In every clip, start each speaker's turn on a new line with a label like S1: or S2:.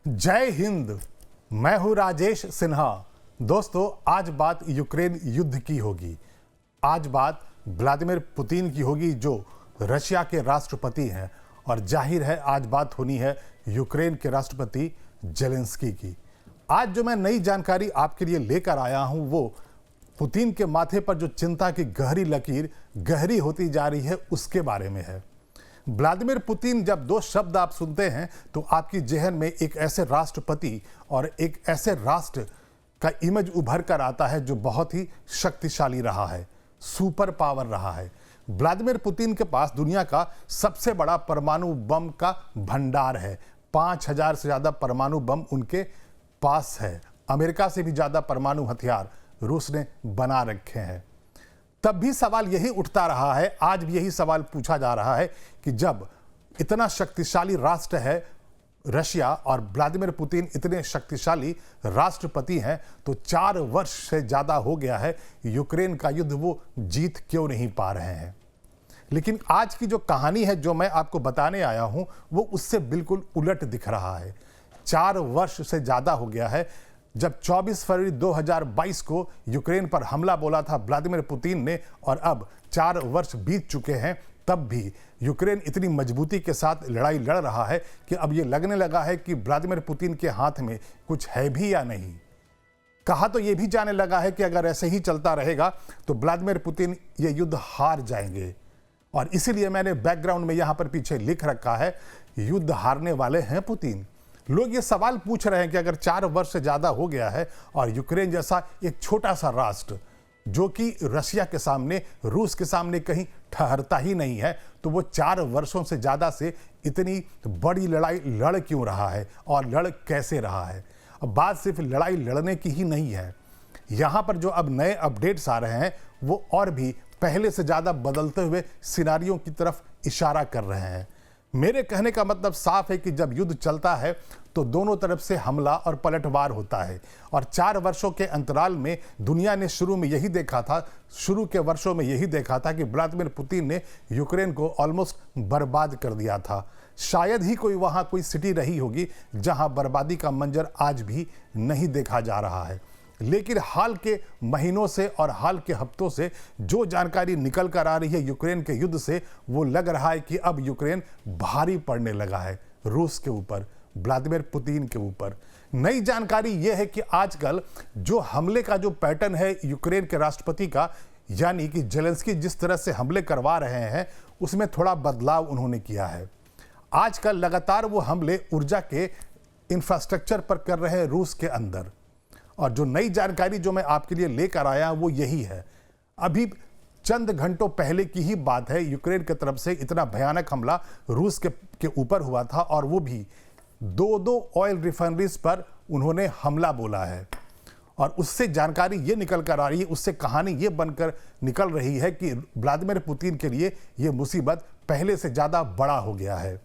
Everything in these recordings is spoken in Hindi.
S1: जय हिंद। मैं हूं राजेश सिन्हा। दोस्तों, आज बात यूक्रेन युद्ध की होगी। आज बात व्लादिमीर पुतिन की होगी, जो रशिया के राष्ट्रपति हैं, और जाहिर है आज बात होनी है यूक्रेन के राष्ट्रपति जेलेंस्की की। आज जो मैं नई जानकारी आपके लिए लेकर आया हूं, वो पुतिन के माथे पर जो चिंता की गहरी लकीर गहरी होती जा रही है उसके बारे में है। व्लादिमीर पुतिन, जब दो शब्द आप सुनते हैं तो आपकी जेहन में एक ऐसे राष्ट्रपति और एक ऐसे राष्ट्र का इमेज उभर कर आता है जो बहुत ही शक्तिशाली रहा है, सुपर पावर रहा है। व्लादिमीर पुतिन के पास दुनिया का सबसे बड़ा परमाणु बम का भंडार है। 5000 से ज़्यादा परमाणु बम उनके पास है। अमेरिका से भी ज़्यादा परमाणु हथियार रूस ने बना रखे हैं। तब भी सवाल यही उठता रहा है, आज भी यही सवाल पूछा जा रहा है कि जब इतना शक्तिशाली राष्ट्र है रशिया और व्लादिमीर पुतिन इतने शक्तिशाली राष्ट्रपति हैं, तो 4 वर्ष से ज़्यादा हो गया है यूक्रेन का युद्ध, वो जीत क्यों नहीं पा रहे हैं। लेकिन आज की जो कहानी है, जो मैं आपको बताने आया हूं, वो उससे बिल्कुल उलट दिख रहा है। 4 वर्ष से ज़्यादा हो गया है जब 24 फरवरी 2022 को यूक्रेन पर हमला बोला था व्लादिमीर पुतिन ने, और अब 4 वर्ष बीत चुके हैं, तब भी यूक्रेन इतनी मजबूती के साथ लड़ाई लड़ रहा है कि अब ये लगने लगा है कि व्लादिमीर पुतिन के हाथ में कुछ है भी या नहीं। कहा तो ये भी जाने लगा है कि अगर ऐसे ही चलता रहेगा तो व्लादिमीर पुतिन ये युद्ध हार जाएंगे। और इसीलिए मैंने बैकग्राउंड में यहाँ पर पीछे लिख रखा है, युद्ध हारने वाले हैं पुतिन। लोग ये सवाल पूछ रहे हैं कि अगर 4 वर्ष से ज़्यादा हो गया है और यूक्रेन जैसा एक छोटा सा राष्ट्र जो कि रशिया के सामने, रूस के सामने कहीं ठहरता ही नहीं है, तो वो 4 वर्षों से ज़्यादा से इतनी बड़ी लड़ाई लड़ क्यों रहा है और लड़ कैसे रहा है। अब बात सिर्फ लड़ाई लड़ने की ही नहीं है। यहाँ पर जो अब नए अपडेट्स आ रहे हैं वो और भी पहले से ज़्यादा बदलते हुए सिनारियों की तरफ इशारा कर रहे हैं। मेरे कहने का मतलब साफ है कि जब युद्ध चलता है तो दोनों तरफ से हमला और पलटवार होता है। और 4 वर्षों के अंतराल में दुनिया ने शुरू में यही देखा था, शुरू के वर्षों में यही देखा था कि व्लादिमीर पुतिन ने यूक्रेन को ऑलमोस्ट बर्बाद कर दिया था। शायद ही कोई वहाँ कोई सिटी रही होगी जहाँ बर्बादी का मंजर आज भी नहीं देखा जा रहा है। लेकिन हाल के महीनों से और हाल के हफ्तों से जो जानकारी निकल कर आ रही है यूक्रेन के युद्ध से, वो लग रहा है कि अब यूक्रेन भारी पड़ने लगा है रूस के ऊपर, व्लादिमीर पुतिन के ऊपर। नई जानकारी यह है कि आजकल जो हमले का जो पैटर्न है यूक्रेन के राष्ट्रपति का, यानी कि जेलेंस्की जिस तरह से हमले करवा रहे हैं, उसमें थोड़ा बदलाव उन्होंने किया है। आजकल लगातार वो हमले ऊर्जा के इंफ्रास्ट्रक्चर पर कर रहे हैं रूस के अंदर। और जो नई जानकारी जो मैं आपके लिए लेकर आया वो यही है। अभी चंद घंटों पहले की ही बात है, यूक्रेन की तरफ से इतना भयानक हमला रूस के ऊपर हुआ था, और वो भी 2 ऑयल रिफाइनरीज पर उन्होंने हमला बोला है। और उससे जानकारी ये निकल कर आ रही है, उससे कहानी ये बनकर निकल रही है कि व्लादिमीर पुतिन के लिए ये मुसीबत पहले से ज़्यादा बड़ा हो गया है।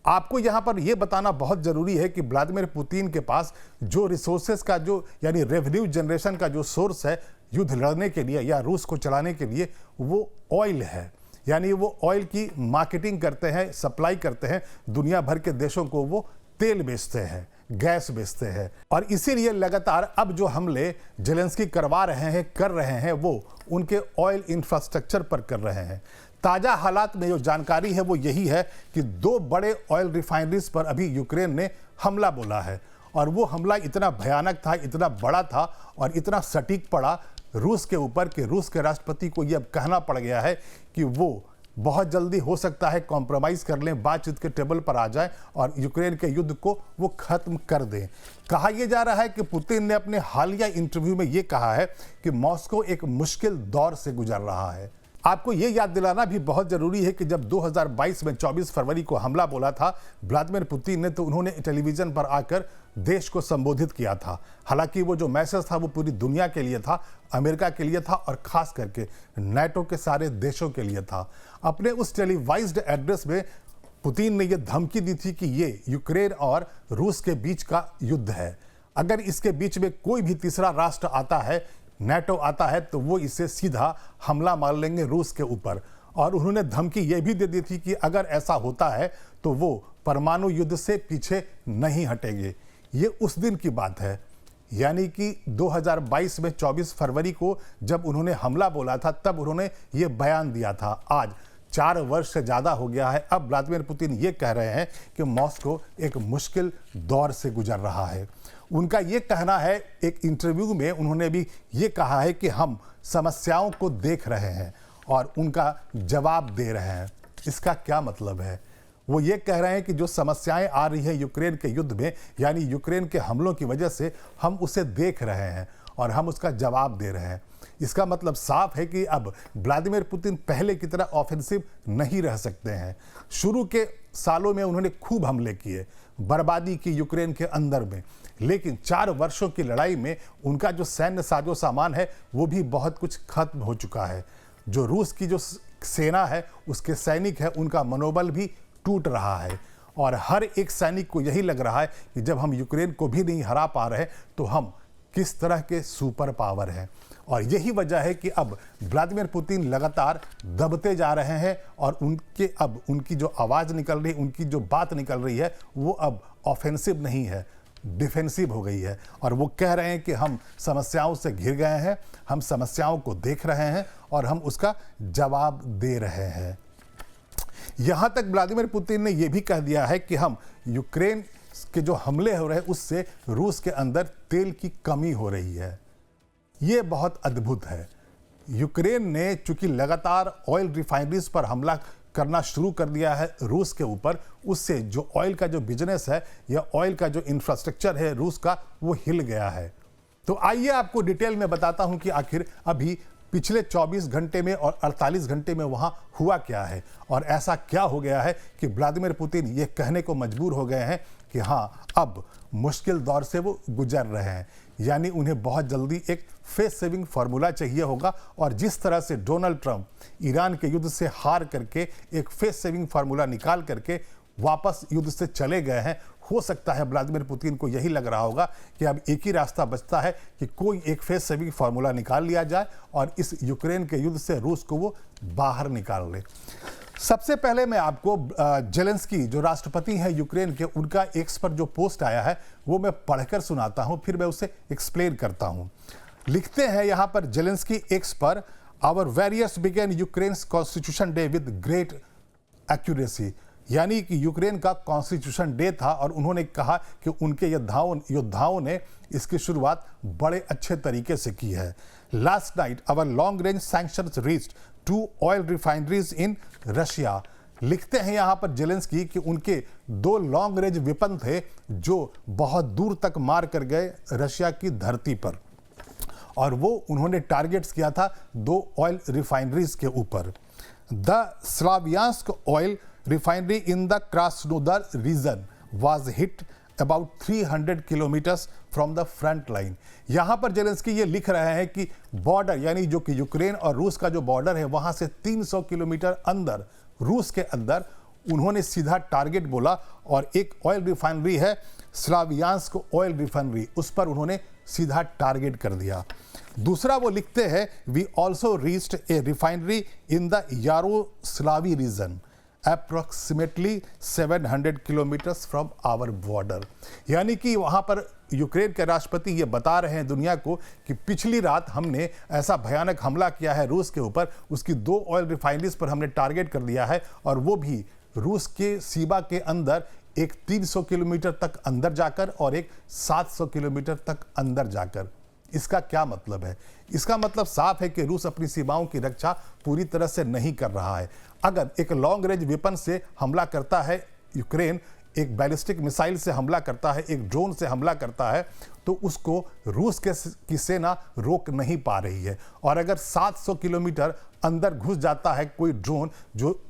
S1: आपको यहाँ पर यह बताना बहुत ज़रूरी है कि व्लादिमीर पुतिन के पास जो रिसोर्सेज का जो यानी रेवेन्यू जनरेशन का जो सोर्स है युद्ध लड़ने के लिए या रूस को चलाने के लिए, वो ऑयल है। यानी वो ऑयल की मार्केटिंग करते हैं, सप्लाई करते हैं, दुनिया भर के देशों को वो तेल बेचते हैं, गैस बेचते हैं। और इसीलिए लगातार अब जो हमले जेलेंस्की करवा रहे हैं, कर रहे हैं, वो उनके ऑयल इंफ्रास्ट्रक्चर पर कर रहे हैं। ताज़ा हालात में जो जानकारी है वो यही है कि 2 बड़े ऑयल रिफाइनरीज पर अभी यूक्रेन ने हमला बोला है। और वो हमला इतना भयानक था, इतना बड़ा था और इतना सटीक पड़ा रूस के ऊपर कि रूस के राष्ट्रपति को ये अब कहना पड़ गया है कि वो बहुत जल्दी हो सकता है कॉम्प्रोमाइज़ कर लें, बातचीत के टेबल पर आ जाए और यूक्रेन के युद्ध को वो खत्म कर दें। कहा यह जा रहा है कि पुतिन ने अपने हालिया इंटरव्यू में ये कहा है कि मॉस्को एक मुश्किल दौर से गुजर रहा है। आपको ये याद दिलाना भी बहुत ज़रूरी है कि जब 2022 में 24 फरवरी को हमला बोला था व्लादिमीर पुतिन ने, तो उन्होंने टेलीविज़न पर आकर देश को संबोधित किया था। हालांकि वो जो मैसेज था वो पूरी दुनिया के लिए था, अमेरिका के लिए था और ख़ास करके नाटो के सारे देशों के लिए था। अपने उस टेलीवाइज्ड एड्रेस में पुतिन ने यह धमकी दी थी कि ये यूक्रेन और रूस के बीच का युद्ध है। अगर इसके बीच में कोई भी तीसरा राष्ट्र आता है, नाटो आता है, तो वो इसे सीधा हमला मार लेंगे रूस के ऊपर। और उन्होंने धमकी ये भी दे दी थी कि अगर ऐसा होता है तो वो परमाणु युद्ध से पीछे नहीं हटेंगे। ये उस दिन की बात है, यानी कि 2022 में 24 फरवरी को जब उन्होंने हमला बोला था तब उन्होंने ये बयान दिया था। आज 4 वर्ष से ज़्यादा हो गया है। अब व्लादिमीर पुतिन ये कह रहे हैं कि मॉस्को एक मुश्किल दौर से गुजर रहा है। उनका ये कहना है, एक इंटरव्यू में उन्होंने भी ये कहा है कि हम समस्याओं को देख रहे हैं और उनका जवाब दे रहे हैं। इसका क्या मतलब है? वो ये कह रहे हैं कि जो समस्याएं आ रही है यूक्रेन के युद्ध में, यानी यूक्रेन के हमलों की वजह से, हम उसे देख रहे हैं और हम उसका जवाब दे रहे हैं। इसका मतलब साफ है कि अब व्लादिमीर पुतिन पहले की तरह ऑफेंसिव नहीं रह सकते हैं। शुरू के सालों में उन्होंने खूब हमले किए, बर्बादी की यूक्रेन के अंदर में, लेकिन 4 वर्षों की लड़ाई में उनका जो सैन्य साजो सामान है वो भी बहुत कुछ खत्म हो चुका है। जो रूस की जो सेना है, उसके सैनिक है, उनका मनोबल भी टूट रहा है और हर एक सैनिक को यही लग रहा है कि जब हम यूक्रेन को भी नहीं हरा पा रहे तो हम किस तरह के सुपर पावर हैं। और यही वजह है कि अब व्लादिमीर पुतिन लगातार दबते जा रहे हैं और उनकी जो आवाज़ निकल रही, उनकी जो बात निकल रही है, वो अब ऑफेंसिव नहीं है, डिफेंसिव हो गई है। और वो कह रहे हैं कि हम समस्याओं से घिर गए हैं, हम समस्याओं को देख रहे हैं और हम उसका जवाब दे रहे हैं। यहाँ तक व्लादिमीर पुतिन ने यह भी कह दिया है कि हम यूक्रेन के जो हमले हो रहे हैं उससे रूस के अंदर तेल की कमी हो रही है। ये बहुत अद्भुत है। यूक्रेन ने चूंकि लगातार ऑयल रिफाइनरीज पर हमला करना शुरू कर दिया है रूस के ऊपर, उससे जो ऑयल का जो बिजनेस है या ऑयल का जो इंफ्रास्ट्रक्चर है रूस का, वो हिल गया है। तो आइए आपको डिटेल में बताता हूं कि आखिर अभी पिछले 24 घंटे में और 48 घंटे में वहां हुआ क्या है और ऐसा क्या हो गया है कि व्लादिमीर पुतिन ये कहने को मजबूर हो गए हैं कि हाँ, अब मुश्किल दौर से वो गुजर रहे हैं। यानी उन्हें बहुत जल्दी एक फेस सेविंग फार्मूला चाहिए होगा और जिस तरह से डोनाल्ड ट्रंप ईरान के युद्ध से हार करके एक फेस सेविंग फार्मूला निकाल करके वापस युद्ध से चले गए हैं, हो सकता है व्लादिमीर पुतिन को यही लग रहा होगा कि अब एक ही रास्ता बचता है कि कोई एक फेस सेविंग फार्मूला निकाल लिया जाए और इस यूक्रेन के युद्ध से रूस को वो बाहर निकाल ले। सबसे पहले मैं आपको जेलेंस्की जो राष्ट्रपति हैं यूक्रेन के, उनका एक्स पर जो पोस्ट आया है वो मैं पढ़कर सुनाता हूं, फिर मैं उसे एक्सप्लेन करता हूं। लिखते हैं यहां पर जेलेंस्की एक्स पर, our warriors began Ukraine's constitution day with great accuracy. यानी कि यूक्रेन का कॉन्स्टिट्यूशन डे था और उन्होंने कहा कि उनके योद्धाओं ने इसकी शुरुआत बड़े अच्छे तरीके से की है। Last night our long range sanctions reached 2 oil refineries in Russia. लिखते हैं यहाँ पर जेलेंस्की कि उनके 2 लॉन्ग रेंज वेपन थे जो बहुत दूर तक मार कर गए रशिया की धरती पर, और वो उन्होंने टारगेट्स किया था 2 ऑयल रिफाइनरीज के ऊपर। The Slavyansk oil refinery in the Krasnodar region was hit about 300 kilometers from the front line। यहाँ पर जेलेंस्की ये लिख रहे हैं कि बॉर्डर, यानी जो कि यूक्रेन और रूस का जो बॉर्डर है, वहाँ से 300 किलोमीटर अंदर, रूस के अंदर उन्होंने सीधा टारगेट बोला और एक ऑयल रिफाइनरी है स्लावियांस्क ऑयल रिफाइनरी, उस पर उन्होंने सीधा टारगेट कर दिया। दूसरा वो लिखते हैं, we also reached a refinery in the Yaroslavl region approximately 700 kilometres from our border. यानी कि वहाँ पर यूक्रेन के राष्ट्रपति ये बता रहे हैं दुनिया को कि पिछली रात हमने ऐसा भयानक हमला किया है रूस के ऊपर, उसकी 2 ऑयल रिफाइनरीज पर हमने टारगेट कर दिया है, और वो भी रूस के सीमा के अंदर, एक 300 किलोमीटर तक अंदर जाकर और एक 700 किलोमीटर तक अंदर जाकर। इसका क्या मतलब है? इसका मतलब साफ है कि रूस अपनी सीमाओं की रक्षा पूरी तरह से नहीं कर रहा है। अगर एक लॉन्ग रेंज वेपन से हमला करता है यूक्रेन, एक बैलिस्टिक मिसाइल से हमला करता है, एक ड्रोन से हमला करता है, तो उसको रूस की सेना रोक नहीं पा रही है। और अगर 700 किलोमीटर अंदर घुस जाता है कोई ड्रोन जो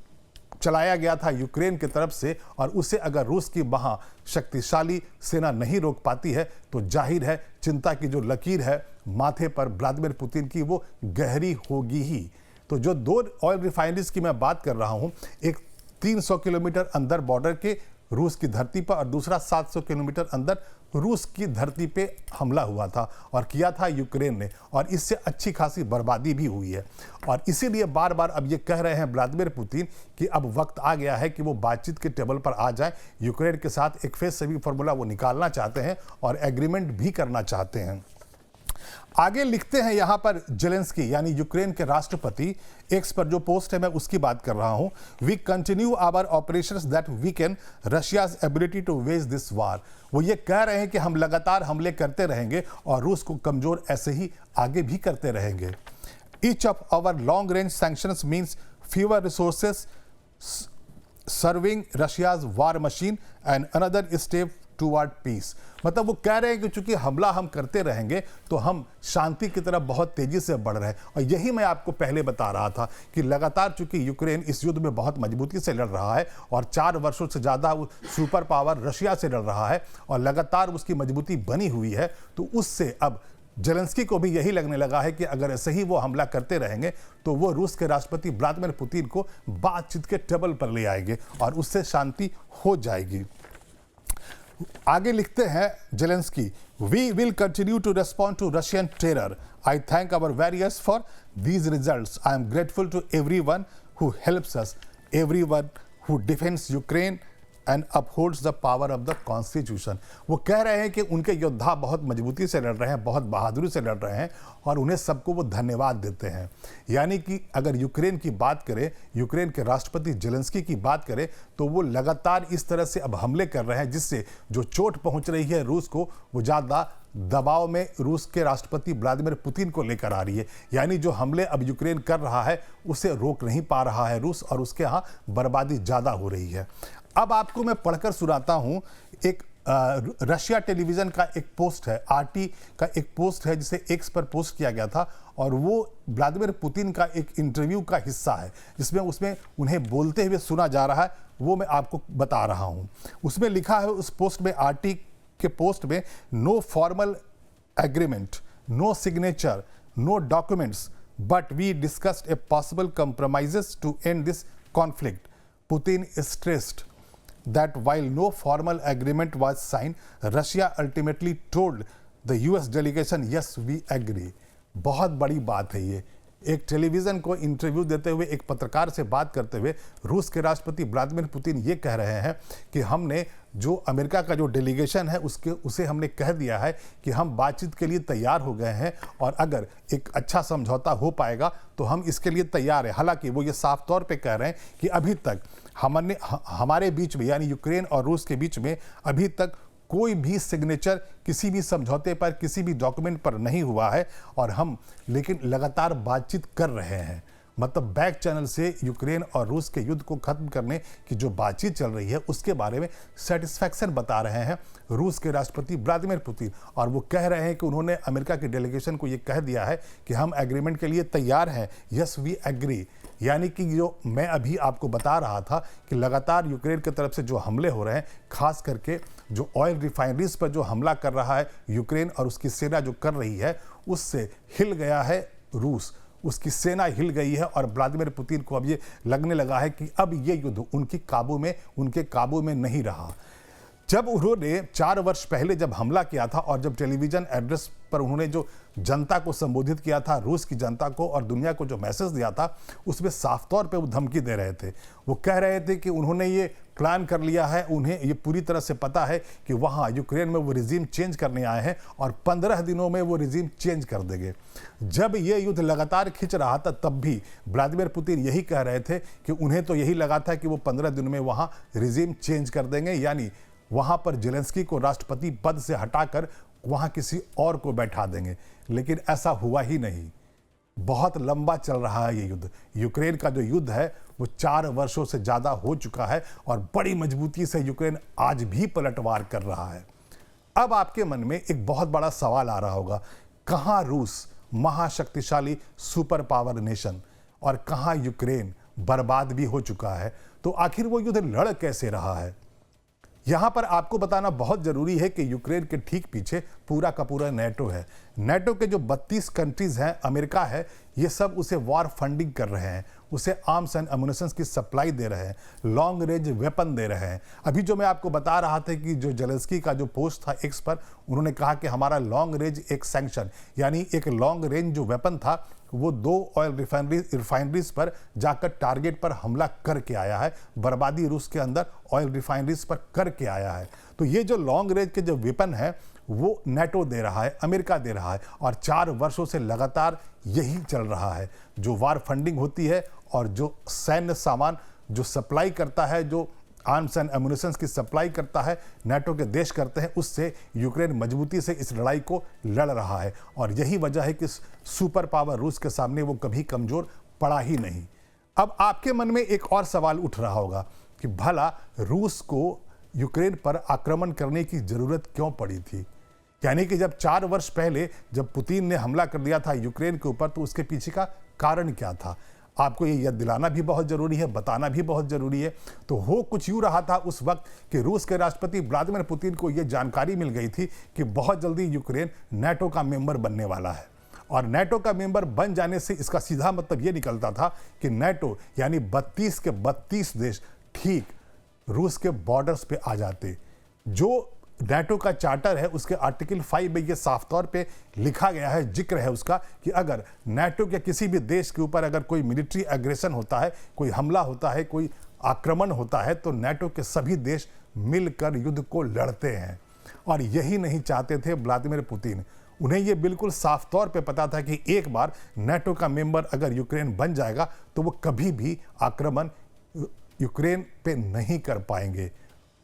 S1: चलाया गया था यूक्रेन की तरफ से, और उसे अगर रूस की वहाँ शक्तिशाली सेना नहीं रोक पाती है, तो जाहिर है चिंता की जो लकीर है माथे पर व्लादिमीर पुतिन की, वो गहरी होगी ही। तो जो 2 ऑयल रिफाइनरीज की मैं बात कर रहा हूँ, एक 300 किलोमीटर अंदर बॉर्डर के रूस की धरती पर और दूसरा 700 किलोमीटर अंदर रूस की धरती पे हमला हुआ था और किया था यूक्रेन ने, और इससे अच्छी खासी बर्बादी भी हुई है। और इसीलिए बार बार अब ये कह रहे हैं व्लादिमीर पुतिन कि अब वक्त आ गया है कि वो बातचीत के टेबल पर आ जाए। यूक्रेन के साथ एक फेज सेविंग फार्मूला वो निकालना चाहते हैं और एग्रीमेंट भी करना चाहते हैं। आगे लिखते हैं यहां पर जेलेंस्की यानी यूक्रेन के राष्ट्रपति, एक्स पर जो पोस्ट है मैं उसकी बात कर रहा हूं। We continue our operations that weaken Russia's ability to wage this war. वो ये कह रहे हैं कि हम लगातार हमले करते रहेंगे और रूस को कमजोर ऐसे ही आगे भी करते रहेंगे। Each of our long range sanctions means fewer resources serving Russia's war machine and another step toward peace. मतलब वो कह रहे हैं कि चूंकि हमला हम करते रहेंगे तो हम शांति की तरफ बहुत तेजी से बढ़ रहे हैं। और यही मैं आपको पहले बता रहा था कि लगातार चूंकि यूक्रेन इस युद्ध में बहुत मजबूती से लड़ रहा है और 4 वर्षों से ज़्यादा सुपर पावर रशिया से लड़ रहा है और लगातार उसकी मजबूती बनी हुई है, तो उससे अब जेलेंस्की को भी यही लगने लगा है कि अगर ऐसे ही वो हमला करते रहेंगे तो वो रूस के राष्ट्रपति व्लादिमीर पुतिन को बातचीत के टेबल पर ले आएंगे और उससे शांति हो जाएगी। आगे लिखते हैं Zelensky, we will continue to respond to Russian terror. I thank our warriors for these results. I am grateful to everyone who helps us, everyone who defends Ukraine and upholds the power of the constitution. वो कह रहे हैं कि उनके योद्धा बहुत मजबूती से लड़ रहे हैं, बहुत बहादुरी से लड़ रहे हैं और उन्हें सबको वो धन्यवाद देते हैं। यानी कि अगर यूक्रेन की बात करें, यूक्रेन के राष्ट्रपति जेलेंस्की की बात करें, तो वो लगातार इस तरह से अब हमले कर रहे हैं जिससे जो चोट पहुंच रही है रूस को, वो ज़्यादा दबाव में रूस के राष्ट्रपति व्लादिमीर पुतिन को लेकर आ रही है। यानी जो हमले अब यूक्रेन कर रहा है उसे रोक नहीं पा रहा है रूस और उसके यहाँ बर्बादी ज़्यादा हो रही है। अब आपको मैं पढ़कर सुनाता हूं, एक रशिया टेलीविजन का एक पोस्ट है, आरटी का एक पोस्ट है जिसे एक्स पर पोस्ट किया गया था और वो व्लादिमीर पुतिन का एक इंटरव्यू का हिस्सा है जिसमें उसमें उन्हें बोलते हुए सुना जा रहा है, वो मैं आपको बता रहा हूं। उसमें लिखा है उस पोस्ट में, आरटी के पोस्ट में, no formal agreement, no signature, no documents, but we discussed a possible compromises to end this conflict. Putin stressed that while no formal agreement was signed, Russia ultimately told the US delegation, yes, we agree. बहुत बड़ी बात है ये। एक टेलीविज़न को इंटरव्यू देते हुए, एक पत्रकार से बात करते हुए रूस के राष्ट्रपति व्लादिमीर पुतिन ये कह रहे हैं कि हमने जो अमेरिका का जो डेलीगेशन है उसे हमने कह दिया है कि हम बातचीत के लिए तैयार हो गए हैं और अगर एक अच्छा समझौता हो पाएगा तो हम इसके लिए तैयार हैं। हालांकि वो ये साफ तौर पे कह रहे हैं कि अभी तक हमारे बीच में, यानी यूक्रेन और रूस के बीच में अभी तक कोई भी सिग्नेचर किसी भी समझौते पर, किसी भी डॉक्यूमेंट पर नहीं हुआ है और हम लेकिन लगातार बातचीत कर रहे हैं। मतलब बैक चैनल से यूक्रेन और रूस के युद्ध को खत्म करने की जो बातचीत चल रही है उसके बारे में सेटिस्फैक्शन बता रहे हैं रूस के राष्ट्रपति व्लादिमीर पुतिन। और वो कह रहे हैं कि उन्होंने अमेरिका की डेलीगेशन को ये कह दिया है कि हम एग्रीमेंट के लिए तैयार हैं, यस वी एग्री। यानी कि जो मैं अभी आपको बता रहा था कि लगातार यूक्रेन की तरफ से जो हमले हो रहे हैं, खास करके जो ऑयल रिफाइनरीज पर जो हमला कर रहा है यूक्रेन और उसकी सेना जो कर रही है, उससे हिल गया है रूस, उसकी सेना हिल गई है और व्लादिमीर पुतिन को अब ये लगने लगा है कि अब ये युद्ध उनके काबू में नहीं रहा। जब उन्होंने 4 वर्ष पहले जब हमला किया था और जब टेलीविजन एड्रेस पर उन्होंने जो जनता को संबोधित किया था, रूस की जनता को और दुनिया को जो मैसेज दिया था, उसमें साफ तौर पे वो धमकी दे रहे थे। वो कह रहे थे कि उन्होंने ये प्लान कर लिया है, उन्हें ये पूरी तरह से पता है कि वहाँ यूक्रेन में वो रिजीम चेंज करने आए हैं और 15 दिनों में वो रिजीम चेंज कर देंगे। जब ये युद्ध लगातार खिंच रहा था तब भी व्लादिमीर पुतिन यही कह रहे थे कि उन्हें तो यही लगा था कि वो 15 दिनों में वहाँ रिजीम चेंज कर देंगे, यानी वहाँ पर जेलेंस्की को राष्ट्रपति पद से हटाकर वहाँ किसी और को बैठा देंगे। लेकिन ऐसा हुआ ही नहीं। बहुत लंबा चल रहा है ये युद्ध। यूक्रेन का जो युद्ध है वो 4 वर्षों से ज़्यादा हो चुका है और बड़ी मजबूती से यूक्रेन आज भी पलटवार कर रहा है। अब आपके मन में एक बहुत बड़ा सवाल आ रहा होगा, कहाँ रूस, महाशक्तिशाली सुपर पावर नेशन, और कहाँ यूक्रेन बर्बाद भी हो चुका है, तो आखिर वो युद्ध लड़ कैसे रहा है? यहां पर आपको बताना बहुत जरूरी है कि यूक्रेन के ठीक पीछे पूरा का पूरा नेटो है। नेटो के जो 32 कंट्रीज हैं, अमेरिका है, ये सब उसे वॉर फंडिंग कर रहे हैं, उसे आर्म्स एंड एमुनिशंस की सप्लाई दे रहे हैं, लॉन्ग रेंज वेपन दे रहे हैं। अभी जो मैं आपको बता रहा था कि जो जेलेंस्की का जो पोस्ट था एक्स पर, उन्होंने कहा कि हमारा लॉन्ग रेंज एक सैंक्शन यानी एक लॉन्ग रेंज जो वेपन था वो 2 ऑयल रिफाइनरीज पर जाकर टारगेट पर हमला करके आया है, बर्बादी रूस के अंदर ऑयल रिफाइनरीज पर करके आया है। तो ये जो लॉन्ग रेंज के जो वेपन है वो नेटो दे रहा है, अमेरिका दे रहा है, और 4 वर्षों से लगातार यही चल रहा है। जो वार फंडिंग होती है और जो सैन्य सामान जो सप्लाई करता है, जो आर्म्स एंड एमुनिशंस की सप्लाई करता है, नेटो के देश करते हैं, उससे यूक्रेन मजबूती से इस लड़ाई को लड़ रहा है। और यही वजह है कि सुपर पावर रूस के सामने वो कभी कमजोर पड़ा ही नहीं। अब आपके मन में एक और सवाल उठ रहा होगा कि भला रूस को यूक्रेन पर आक्रमण करने की जरूरत क्यों पड़ी थी? यानी कि जब 4 वर्ष पहले जब पुतिन ने हमला कर दिया था यूक्रेन के ऊपर, तो उसके पीछे का कारण क्या था? आपको ये याद दिलाना भी बहुत जरूरी है, बताना भी बहुत जरूरी है। तो हो कुछ यूं रहा था उस वक्त कि रूस के राष्ट्रपति व्लादिमीर पुतिन को यह जानकारी मिल गई थी कि बहुत जल्दी यूक्रेन नेटो का मेंबर बनने वाला है, और नेटो का मेंबर बन जाने से इसका सीधा मतलब ये निकलता था कि नेटो यानी 32 के 32 देश ठीक रूस के बॉर्डर्स पे आ जाते। जो नेटो का चार्टर है उसके आर्टिकल 5 में ये साफ तौर पे लिखा गया है, जिक्र है उसका, कि अगर नेटो के किसी भी देश के ऊपर अगर कोई मिलिट्री एग्रेशन होता है, कोई हमला होता है, कोई आक्रमण होता है, तो नेटो के सभी देश मिलकर युद्ध को लड़ते हैं। और यही नहीं चाहते थे व्लादिमीर पुतिन। उन्हें यह बिल्कुल साफ तौर पे पता था कि एक बार नेटो का मेंबर अगर यूक्रेन बन जाएगा तो वो कभी भी आक्रमण यूक्रेन पे नहीं कर पाएंगे।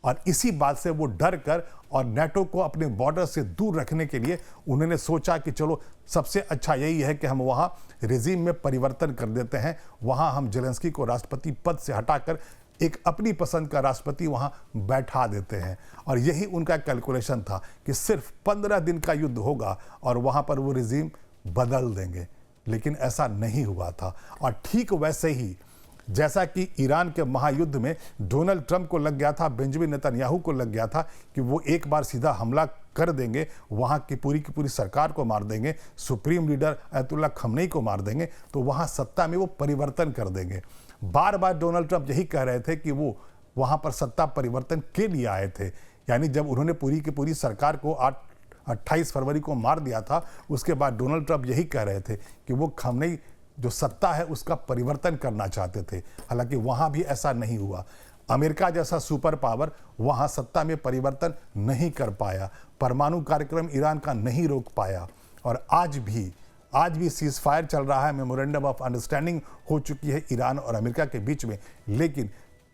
S1: और इसी बात से वो डर कर और नेटो को अपने बॉर्डर से दूर रखने के लिए उन्होंने सोचा कि चलो सबसे अच्छा यही है कि हम वहाँ रेजिम में परिवर्तन कर देते हैं, वहाँ हम जेलेंस्की को राष्ट्रपति पद से हटाकर एक अपनी पसंद का राष्ट्रपति वहाँ बैठा देते हैं। और यही उनका कैलकुलेशन था कि सिर्फ 15 दिन का युद्ध होगा और वहाँ पर वो रेजिम बदल देंगे। लेकिन ऐसा नहीं हुआ था। और ठीक वैसे ही जैसा कि ईरान के महायुद्ध में डोनाल्ड ट्रंप को लग गया था, बेंजामिन नेतन्याहू को लग गया था कि वो एक बार सीधा हमला कर देंगे, वहाँ की पूरी सरकार को मार देंगे, सुप्रीम लीडर अयतुल्ला खमनेई को मार देंगे, तो वहाँ सत्ता में वो परिवर्तन कर देंगे। बार बार डोनाल्ड ट्रंप यही कह रहे थे कि वो वहाँ पर सत्ता परिवर्तन के लिए आए थे। यानी जब उन्होंने पूरी की पूरी सरकार को 28 फरवरी को मार दिया था, उसके बाद डोनाल्ड ट्रंप यही कह रहे थे कि वो खमनेई जो सत्ता है उसका परिवर्तन करना चाहते थे। हालांकि वहां भी ऐसा नहीं हुआ। अमेरिका जैसा सुपर पावर वहां सत्ता में परिवर्तन नहीं कर पाया, परमाणु कार्यक्रम ईरान का नहीं रोक पाया। और आज भी सीज फायर चल रहा है, मेमोरेंडम ऑफ अंडरस्टैंडिंग हो चुकी है ईरान और अमेरिका के बीच में। लेकिन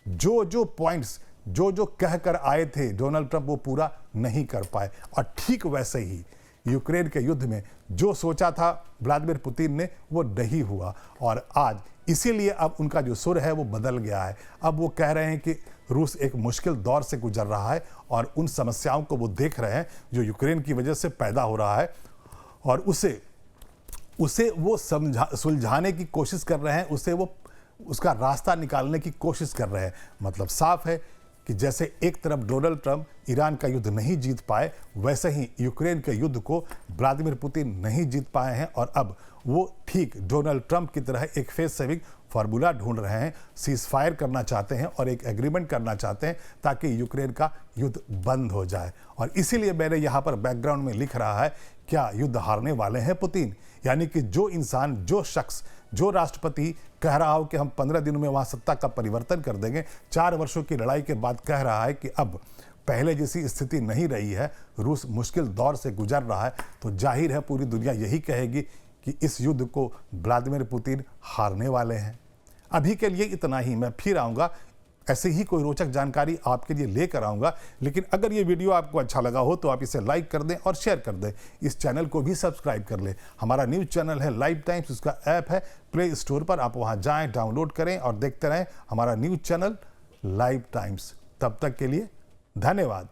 S1: जो पॉइंट्स जो कह कर आए थे डोनाल्ड ट्रंप, वो पूरा नहीं कर पाए। और ठीक वैसे ही यूक्रेन के युद्ध में जो सोचा था व्लादिमीर पुतिन ने, वो नहीं हुआ। और आज इसीलिए अब उनका जो सुर है वो बदल गया है। अब वो कह रहे हैं कि रूस एक मुश्किल दौर से गुजर रहा है और उन समस्याओं को वो देख रहे हैं जो यूक्रेन की वजह से पैदा हो रहा है, और उसे वो सुलझाने की कोशिश कर रहे हैं, उसका रास्ता निकालने की कोशिश कर रहे हैं। मतलब साफ है कि जैसे एक तरफ डोनाल्ड ट्रंप ईरान का युद्ध नहीं जीत पाए, वैसे ही यूक्रेन के युद्ध को व्लादिमीर पुतिन नहीं जीत पाए हैं। और अब वो ठीक डोनाल्ड ट्रंप की तरह एक फेस सेविंग फार्मूला ढूंढ रहे हैं, सीज फायर करना चाहते हैं और एक एग्रीमेंट करना चाहते हैं ताकि यूक्रेन का युद्ध बंद हो जाए। और इसीलिए मैंने यहाँ पर बैकग्राउंड में लिख रहा है, क्या युद्ध हारने वाले हैं पुतिन? यानी कि जो इंसान, जो शख्स, जो राष्ट्रपति कह रहा हो कि हम 15 दिनों में वहां सत्ता का परिवर्तन कर देंगे, 4 वर्षों की लड़ाई के बाद कह रहा है कि अब पहले जैसी स्थिति नहीं रही है, रूस मुश्किल दौर से गुजर रहा है, तो जाहिर है पूरी दुनिया यही कहेगी कि इस युद्ध को व्लादिमीर पुतिन हारने वाले हैं। अभी के लिए इतना ही। मैं फिर आऊँगा, ऐसे ही कोई रोचक जानकारी आपके लिए लेकर आऊँगा। लेकिन अगर ये वीडियो आपको अच्छा लगा हो तो आप इसे लाइक कर दें और शेयर कर दें। इस चैनल को भी सब्सक्राइब कर लें। हमारा न्यूज़ चैनल है लाइव टाइम्स, उसका ऐप है प्ले स्टोर पर, आप वहाँ जाएँ, डाउनलोड करें और देखते रहें हमारा न्यूज़ चैनल लाइव टाइम्स। तब तक के लिए धन्यवाद।